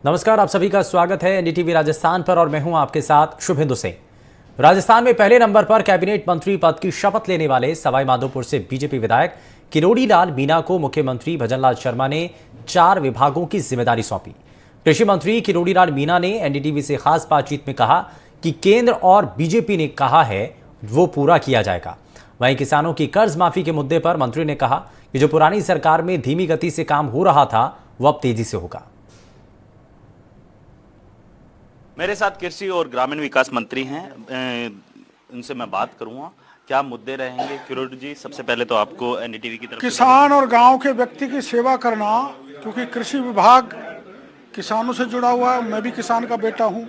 नमस्कार, आप सभी का स्वागत है एनडीटीवी राजस्थान पर और मैं हूं आपके साथ शुभेंदु सिंह। राजस्थान में पहले नंबर पर कैबिनेट मंत्री पद की शपथ लेने वाले सवाई माधोपुर से बीजेपी विधायक किरोड़ी लाल मीणा को मुख्यमंत्री भजनलाल शर्मा ने 4 विभागों की जिम्मेदारी सौंपी। कृषि मंत्री किरोड़ी लाल मीणा ने एनडीटीवी से खास बातचीत में कहा कि केंद्र और बीजेपी ने कहा है वो पूरा किया जाएगा। वहीं किसानों की कर्ज माफी के मुद्दे पर मंत्री ने कहा कि जो पुरानी सरकार में धीमी गति से काम हो रहा था वो अब तेजी से होगा। मेरे साथ कृषि और ग्रामीण विकास मंत्री हैं, उनसे मैं बात करूंगा। क्या मुद्दे रहेंगे किरोड़ी जी? सबसे पहले तो आपको एनडीटीवी की तरफ किसान और गांव के व्यक्ति की सेवा करना, क्योंकि कृषि विभाग किसानों से जुड़ा हुआ है। मैं भी किसान का बेटा हूं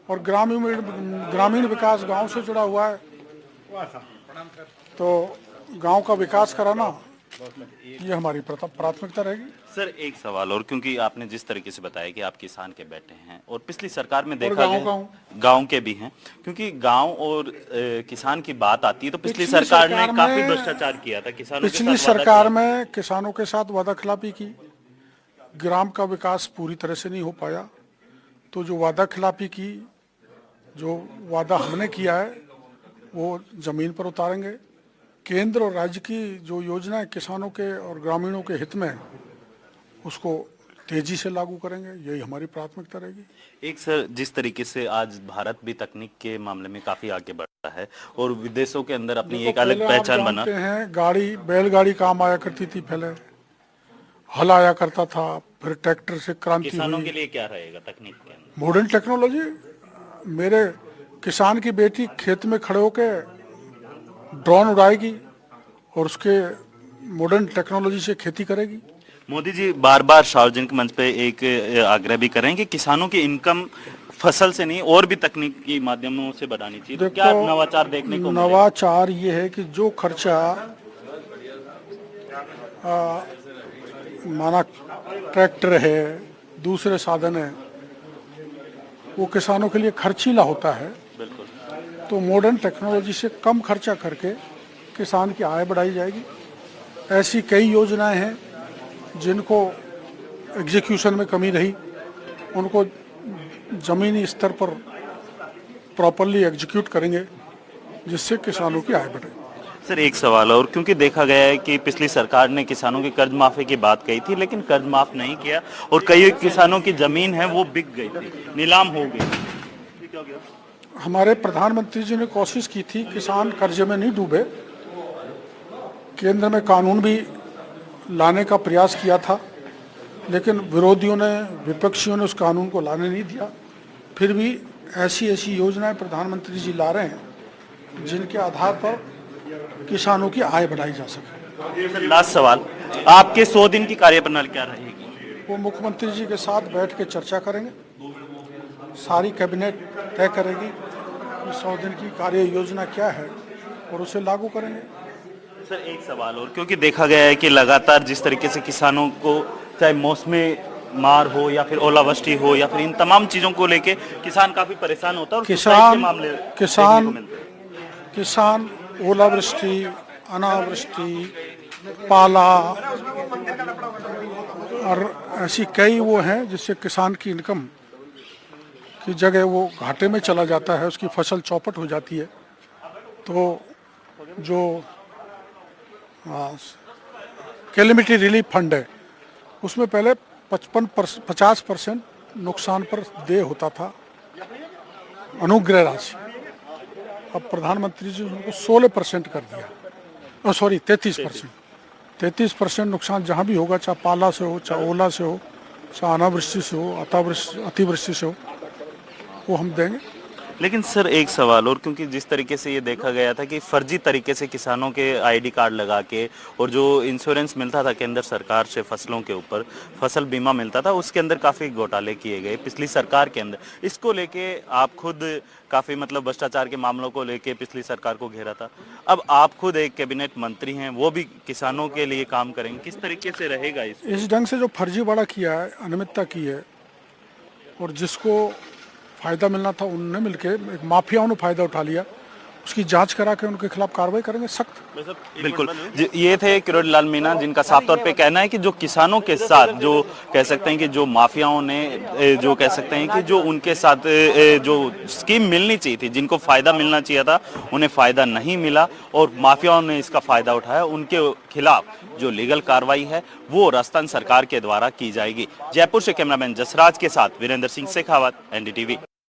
और ग्रामीण विकास गांव से जुड़ा हुआ है, तो गांव का विकास कराना ये हमारी प्राथमिकता रहेगी। सर, एक सवाल और, क्योंकि आपने जिस तरीके से बताया कि आप किसान के बेटे हैं और पिछली सरकार में देखा गया गांव के भी हैं, क्योंकि गांव और किसान की बात आती है तो पिछली सरकार ने काफी भ्रष्टाचार किया था किसानों के साथ। पिछली सरकार में किसानों के साथ वादा खिलाफी की, ग्राम का विकास पूरी तरह से नहीं हो पाया। तो जो वादा खिलाफी की, जो वादा हमने किया है वो जमीन पर उतारेंगे। केंद्र और राज्य की जो योजनाएं किसानों के और ग्रामीणों के हित में, उसको तेजी से लागू करेंगे। यही हमारी प्राथमिकता रहेगी। एक सर, जिस तरीके से आज भारत भी तकनीक के मामले में काफी आगे बढ़ रहा है और विदेशों के अंदर अपनी एक अलग पहचान बना है। बैलगाड़ी काम आया करती थी, पहले हल आया करता था, फिर ट्रैक्टर से क्रांति। किसानों के लिए क्या रहेगा तकनीक के अंदर? Modern technology. मेरे किसान की बेटी खेत में खड़े होकर ड्रोन उड़ाएगी और उसके मॉडर्न टेक्नोलॉजी से खेती करेगी। मोदी जी बार बार सार्वजनिक मंच पे एक आग्रह भी कर रहे हैं कि किसानों की इनकम फसल से नहीं और भी तकनीक के माध्यमों से बढ़ानी चाहिए। तो क्या नवाचार देखने को मिलेगा? नवाचार ये है कि जो खर्चा माना ट्रैक्टर है, दूसरे साधन है, वो किसानों के लिए खर्चीला होता है। बिल्कुल। तो मॉडर्न टेक्नोलॉजी से कम खर्चा करके किसान की आय बढ़ाई जाएगी। ऐसी कई योजनाएं हैं जिनको एग्जीक्यूशन में कमी रही, उनको ज़मीनी स्तर पर प्रॉपरली एग्जीक्यूट करेंगे, जिससे किसानों की आय बढ़े। सर, एक सवाल और, क्योंकि देखा गया है कि पिछली सरकार ने किसानों की कर्ज माफी की बात कही थी लेकिन कर्ज माफ नहीं किया और कई किसानों की जमीन है वो बिक गई थी, नीलाम हो गई। क्या गया? हमारे प्रधानमंत्री जी ने कोशिश की थी किसान कर्जे में नहीं डूबे। केंद्र में कानून भी लाने का प्रयास किया था, लेकिन विरोधियों ने, विपक्षियों ने उस कानून को लाने नहीं दिया। फिर भी ऐसी योजनाएं प्रधानमंत्री जी ला रहे हैं जिनके आधार पर किसानों की आय बढ़ाई जा सके। लास्ट सवाल, आपके 100 दिन की कार्यप्रणाली क्या रहेगी? वो मुख्यमंत्री जी के साथ बैठ के चर्चा करेंगे, सारी कैबिनेट तय करेगी कि 100 दिन की कार्य योजना क्या है और उसे लागू करेंगे। सर, एक सवाल और, क्योंकि देखा गया है कि लगातार जिस तरीके से किसानों को चाहे मौसमी मार हो या फिर ओलावृष्टि हो या फिर इन तमाम चीजों को लेके किसान काफी परेशान होता है और किसान ओलावृष्टि, अनावृष्टि, पाला और ऐसी कई वो हैं जिससे किसान की इनकम की जगह वो घाटे में चला जाता है, उसकी फसल चौपट हो जाती है। तो जो कैलेमिटी रिलीफ फंड है उसमें पहले 50% नुकसान पर देय होता था अनुग्रह राशि। अब प्रधानमंत्री जी ने उनको 16% कर दिया, 33%। 33% नुकसान जहाँ भी होगा, चाहे पाला से हो, चाहे ओला से हो, चाहे अनावृष्टि से हो, अतिवृष्टि से हो, वो हम देंगे। लेकिन सर, एक सवाल और, क्योंकि जिस तरीके से ये देखा गया था कि फर्जी तरीके से किसानों के आईडी कार्ड लगा के और जो इंश्योरेंस मिलता था केंद्र सरकार से फसलों के ऊपर, फसल बीमा मिलता था, उसके अंदर काफ़ी घोटाले किए गए पिछली सरकार के अंदर। इसको लेके आप खुद काफ़ी भ्रष्टाचार के मामलों को लेके पिछली सरकार को घेरा था। अब आप खुद एक कैबिनेट मंत्री हैं, वो भी किसानों के लिए काम करेंगे, किस तरीके से रहेगा इस ढंग से जो फर्जीवाड़ा किया है, अनियमितता की है और जिसको फ़ायदा मिलना था उनने मिलके, एक माफियाओं ने फ़ायदा उठा लिया, उसकी जांच करा के उनके खिलाफ कार्रवाई करेंगे सख्त। बिल्कुल ये थे किरोड़ी लाल मीणा, जिनका साफ तौर पे कहना है कि जो किसानों के साथ जो कह सकते हैं कि जो माफियाओं ने जो कह सकते हैं कि जो उनके साथ जो स्कीम मिलनी चाहिए थी, जिनको फायदा मिलना चाहिए था, उन्हें फायदा नहीं मिला और माफियाओं ने इसका फायदा उठाया, उनके खिलाफ जो लीगल कार्रवाई है वो राजस्थान सरकार के द्वारा की जाएगी। जयपुर से कैमरामैन जसराज के साथ वीरेंद्र सिंह शेखावत, एनडीटीवी।